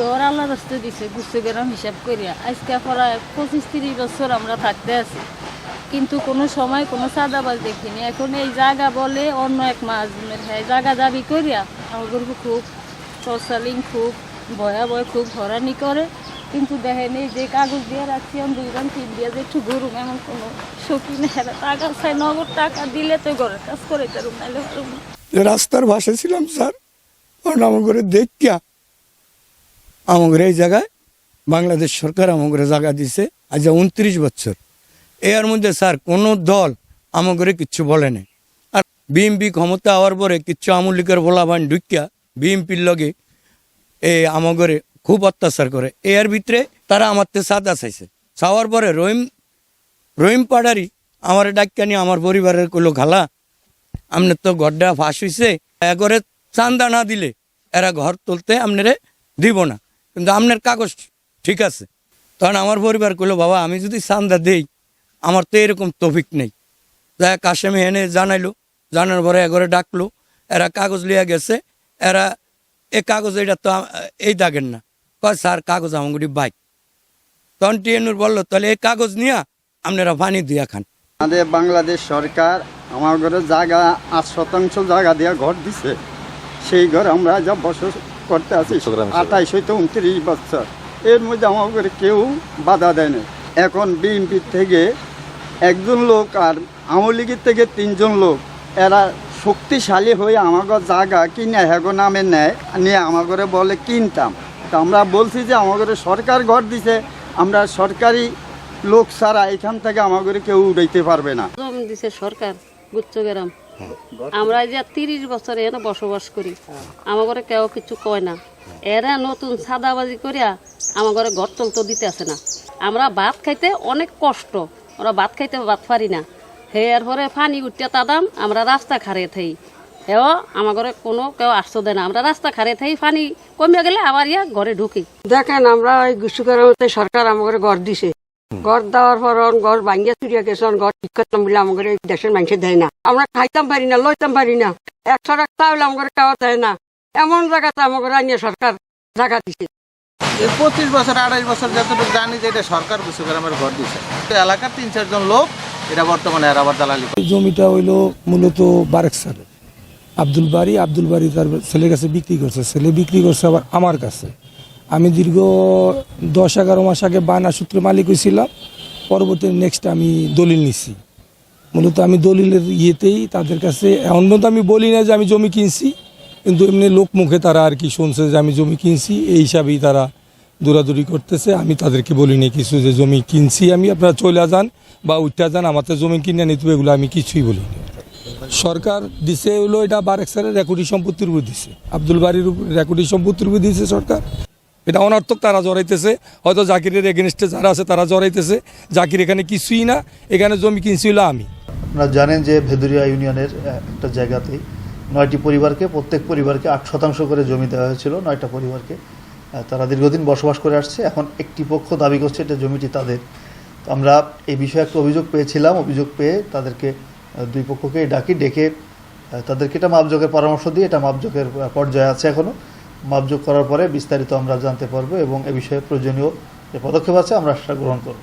ঘর আল্লাহ রাস্তা দিছে গুচ্ছগ্রাম হিসাব করিয়া আজকে প্রায় 25-30 বছর আমরা থাকতে আছি, কিন্তু কোনো সময় কোনো চাঁদাবাজ দেখিনি। এখন এই জায়গা বলে অন্য এক মাঝমের জায়গা দাবি করিয়া আমাদের খুব টর্চারিং, খুব ভয়াবহ, খুব হরানি করে। কিন্তু দেখেন এই যে কাগজ দিয়ে রাখছি 2-3 দিয়ে যে একটু গরুম এমন কোনো শৌখিন হেরা টাকা চাই, নগদ টাকা দিলে তো ঘরের কাজ করে তারুম নাইলে পারুম না। রাস্তার ভাষা ছিলাম স্যার, কারণ আমাকে দেখিয়া আমাদের এই জায়গায় বাংলাদেশ সরকার আমাকে জায়গা দিছে আজ 29 বছর। এর মধ্যে স্যার কোনো দল আমাকে কিচ্ছু বলে নাই। আর বিএমপি ক্ষমতা হওয়ার পরে কিচ্ছু আওয়ামী লীগের বলাবান ঢুকিয়া বিএমপির লগে আমাকে খুব অত্যাচার করে। এর ভিতরে তারা আমার সাদা চাইছে, চাওয়ার পরে রহিম পাড়ারি আমার ডাক্কা নিয়ে আমার পরিবারের কইলো খালা আপনার তো ঘরটা ফাঁস হয়েছে, একরে চান্দা না দিলে এরা ঘর তুলতে আপনারে দিব না, কিন্তু আপনার কাগজ ঠিক আছে। তখন আমার পরিবার কইলো বাবা আমি যদি চান্দা দেই আমার তো এরকম তৌফিক নেই। যাই কাশেমে এনে জানাইলো, জানার পরে একরে ডাকলো, এরা কাগজ লিয়া গেছে। এরা এ কাগজ এটা তো এই দাগের না, কয় স্যার কাগজ আমাগুলি বাইক। তখন টিএনউর বললো তাহলে এই কাগজ নিয়ে আপনারা পানি দিয়া খান। আমাদের বাংলাদেশ সরকার আমার ঘরে জায়গা 8% জায়গা দিয়ে ঘর দিছে, সেই ঘর আমরা যা বসবাস করতে আছি 28-29 বছর। এর মধ্যে আমার ঘরে কেউ বাধা দেয় না। এখন বিএনপি থেকে একজন লোক আর আওয়ামী লীগের থেকে 3জন লোক, এরা শক্তিশালী হয়ে আমার জায়গা কিনে হেগো নামে নেয়, নিয়ে আমার ঘরে বলে কিনতাম। তা আমরা বলছি যে আমার ঘরে সরকার ঘর দিছে, আমরা সরকারি লোক ছাড়া এখান থেকে আমার ঘরে কেউ উঠাইতে পারবে না। জমি দিছে সরকার গুচ্ছগ্রাম, আমরা যে 30 বছর এখানে বসবাস করি, আমার ঘরে কেউ কিছু কয় না। এরা নতুন সাদাবাজি করিয়া আমার ঘরে ঘর চলতে দিতে আসে না। আমরা ভাত খাইতে অনেক কষ্ট, ওরা ভাত খাইতে ভাত পারি না। এর পরে পানি উঠতে তাদাম আমরা রাস্তা খারে থাই, হেও আমার ঘরে কোনো কেউ আসতে দেয় না। আমরা রাস্তা খারে থাই, পানি কমে গেলে আবার ঘরে ঢুকি। দেখেন আমরা ওই গুচ্ছগ্রামে সরকার আমাদের ঘর দিছে, ঘর দেওয়ার পর ঘর ভাঙ্গিয়া চুরিয়া গেছে, ঘর ঠিক করতাম বলে আমাদের দেশের মানুষের দেয় না। আমরা খাইতাম পারি না, লইতাম পারি না, 100 টাকা হলে আমাদের খাওয়া দেয় না। এমন জায়গাতে আমাদের আনিয়ে সরকার জায়গা দিছে। 25 বছর 28 বছর যতটুকু জানি যে এটা সরকার গুচ্ছগ্রামের ঘর দিছে। এলাকার 3-4 জন লোক এটা বর্তমানে আবার দালালি। জমিটা হইলো মূলত বারেক স্যারের, আব্দুল বাড়ি তার ছেলের কাছে বিক্রি করছে, ছেলে বিক্রি করছে আবার আমার কাছে। আমি দীর্ঘ 10-11 মাস আগে বায়না সূত্রে মালিক হয়েছিলাম। পরবর্তী নেক্সট আমি দলিল নিছি। মূলত আমি দলিলের ইয়েতেই তাদের কাছে এমন তো আমি বলি না যে আমি জমি কিনছি, কিন্তু এমনি লোক মুখে তারা আর কি শুনছে যে আমি জমি কিনছি, এই হিসাবেই তারা দৌড়াদৌড়ি করতেছে। আমি তাদেরকে বলিনি কিছু যে জমি কিনছি আমি, আপনারা চলে যান বা উঠা যান, আমার তো জমি কিনে নিতে এগুলো আমি কিছুই বলিনি। সরকার দিছে হলো এটা বারেক স্যারের রেকর্ডিং সম্পত্তির উপর দিছে, আব্দুল বাড়ির রেকর্ডিং সম্পত্তির উপর দিয়েছে সরকার। এটা অনর্থক তারা জড়াইতেছে, হয়তো জাকিরের এগেনস্টে যারা আছে তারা জড়াইতেছে। জাকির এখানে কিছুই না, এখানে জমি কিনছি হলো আমি। আপনারা জানেন যে ভেদুরিয়া ইউনিয়নের একটা জায়গাতেই 9টি পরিবারকে, প্রত্যেক পরিবারকে 8% করে জমি দেওয়া হয়েছিল, 9টা পরিবারকে। তারা দীর্ঘদিন বসবাস করে আসছে। এখন একটি পক্ষ দাবি করছে এটা জমিটি তাদের। তো আমরা এই বিষয়ে একটা অভিযোগ পেয়েছিলাম, অভিযোগ পেয়ে তাদেরকে 2 পক্ষকে ডেকে তাদেরকে এটা মাপজোকের পরামর্শ দিয়ে, এটা মাপজোকের পর্যায়ে আছে এখনও। মাপজোক করার পরে বিস্তারিত আমরা জানতে পারবো এবং এ বিষয়ে প্রয়োজনীয় যে পদক্ষেপ আছে আমরা সেটা গ্রহণ করব।